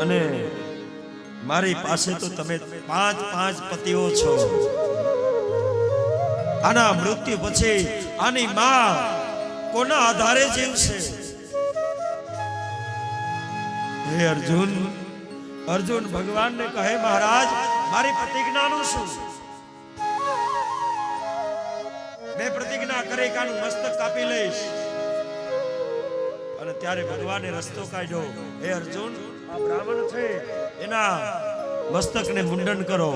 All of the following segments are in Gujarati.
અને મારી પાસે તો તમે 5 પતિઓ છો. આના મૃત્યુ પછી આની માં કોના આધારે જીવશે? હે અર્જુન, અર્જુન ભગવાનને કહે મહારાજ મારી પ્રતિજ્ઞાનું શું? મેં પ્રતિજ્ઞા કરી કે આનું મસ્તક કાપી લઈશ. અને ત્યારે ભગવાને રસ્તો કાઢ્યો. હે અર્જુન, આ બ્રાહ્મણ છે એના મસ્તકને મુંડન કરો,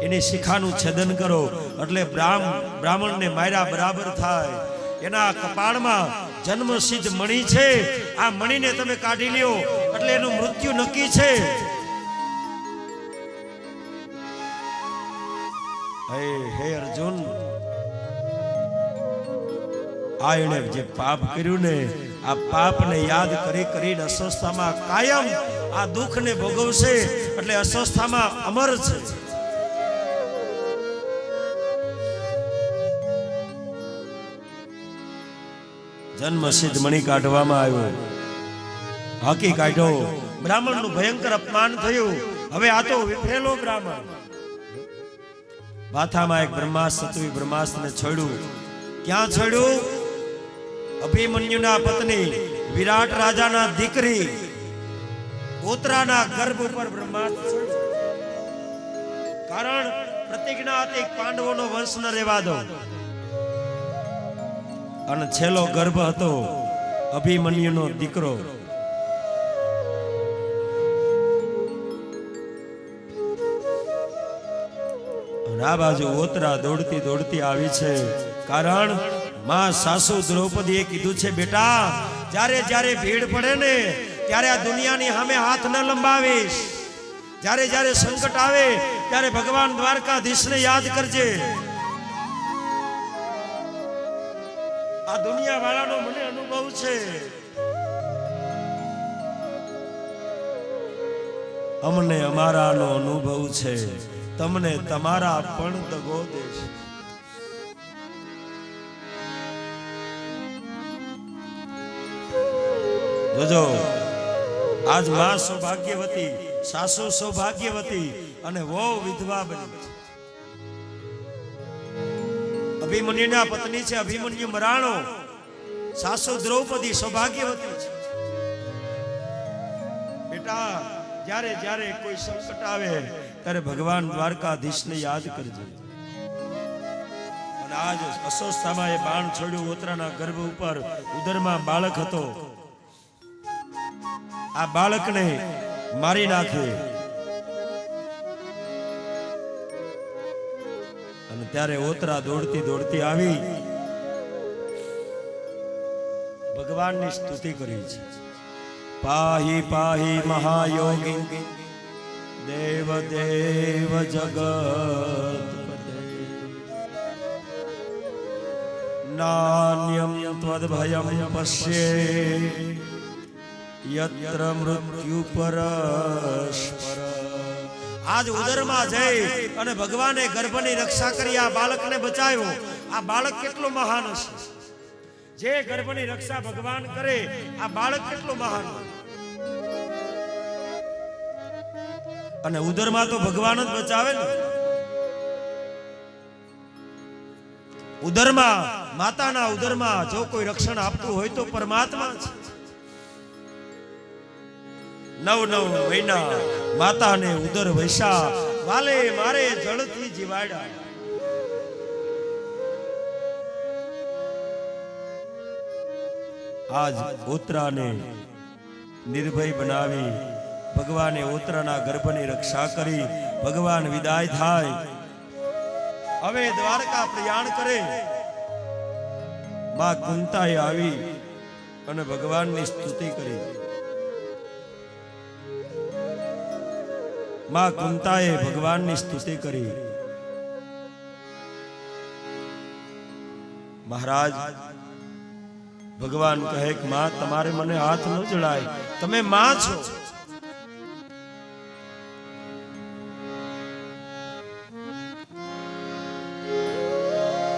એની શિખાનું છેદન કરો, એટલે બ્રાહ્મણને માર્યા બરાબર થાય. એના કપાળમાં જન્મસિદ્ધ મણિ છે, આ મણિને તમે કાઢી લ્યો એટલે એનું મૃત્યુ નક્કી છે. હે અર્જુન, આ એણે જે પાપ કર્યું ને, આ પાપને યાદ કરી કરીને અસ્વસ્થામાં કાયમ આ દુઃખને ભોગવશે, એટલે અસ્વસ્થામાં અમર છે. જન્મસિદ્ધ મણિ કાઢવામાં આવ્યો, હાકી કાઢ્યો. બ્રાહ્મણનું ભયંકર અપમાન થયું. હવે આ તો વિફરેલો બ્રાહ્મણ. માથામાં એક બ્રહ્માસ્ત્ર હતું, એ બ્રહ્માસ્ત્રને છોડ્યું. ક્યાં છોડ્યું? અભિમન્યુના પત્ની વિરાટ રાજાના દીકરી પોતરાના ગર્ભ ઉપર બ્રહ્માસ્ત્ર છોડ્યું. કારણ પ્રતિજ્ઞા હતી પાંડવોનો વંશ ન રહેવા દો. અને છેલ્લો ગર્ભ હતો અભિમન્યુનો દીકરો. આ બાજુ ઓતરા દોડતી દોડતી આવી છે. કારણ માં સાસુ દ્રૌપદીએ કીધું છે, બેટા જ્યારે જ્યારે ભીડ પડે ને ત્યારે આ દુનિયાની સામે હાથ ન લંબાવીશ. જ્યારે જ્યારે સંકટ આવે ત્યારે ભગવાન દ્વારકાધીશને યાદ કરજે. આ દુનિયા વાળાનો મને અનુભવ છે. અમને અમારાનો અનુભવ છે, તમને તમારા પણ દગો દેશ. જોજો, આજ માં સૌભાગ્યવતી, સાસુ સૌભાગ્યવતી અને વહુ વિધવા બની. અભિમન્યુના પત્ની છે અભિમન્યુ મરાણો, સાસુ દ્રૌપદી સૌભાગ્યવતી છે. બેટા જ્યારે જ્યારે કોઈ સંકટ આવે ત્યારે ભગવાન દ્વારકાધીશને યાદ કરજે. અને આજ અસ્વસ્થામાં એ બાણ છોડ્યું ઓતરાના ગર્ભ ઉપર. ઉદરમાં બાળક હતો, આ બાળકને મારી નાખે. અને ત્યારે ઓતરા દોડતી દોડતી આવી ભગવાનની સ્તુતિ કરી છે. પાહી પાહી મહાયોગી દેવ દેવ જગતપતે નાન્યમ ત્વદ્ભયમ પશ્યે યત્ર મૃત્યુ પરસ્પર. આજ ઉદરમાં જઈ અને ભગવાને ગર્ભની રક્ષા કરી આ બાળકને બચાવ્યો. આ બાળક કેટલો મહાન હશે! જે ગર્ભની રક્ષા ભગવાન કરે, આ બાળક કેટલો મહાન. અને ઉદરમાં તો ભગવાન જ બચાવે ને. ઉદરમાં, માતાના ઉદરમાં જો કોઈ રક્ષણ આપતું હોય તો પરમાત્મા છે. 9 મહિના માતાને ઉદર વૈસા, વાલે મારે જળથી જીવાડ્યા. આજ ઓતરાને નિર્ભય બનાવી ભગવાને ઓતરાના ગર્ભની રક્ષા કરી. ભગવાન વિદાય થાય, હવે દ્વારકા પ્રયાણ કરે. માં કુંતાએ આવી અને ભગવાનની સ્તુતિ કરી. માં કુંતાએ ભગવાનની સ્તુતિ કરી. મહારાજ ભગવાન કહે કે માં તમારે મને હાથ ન જડાય, તમે માં છો.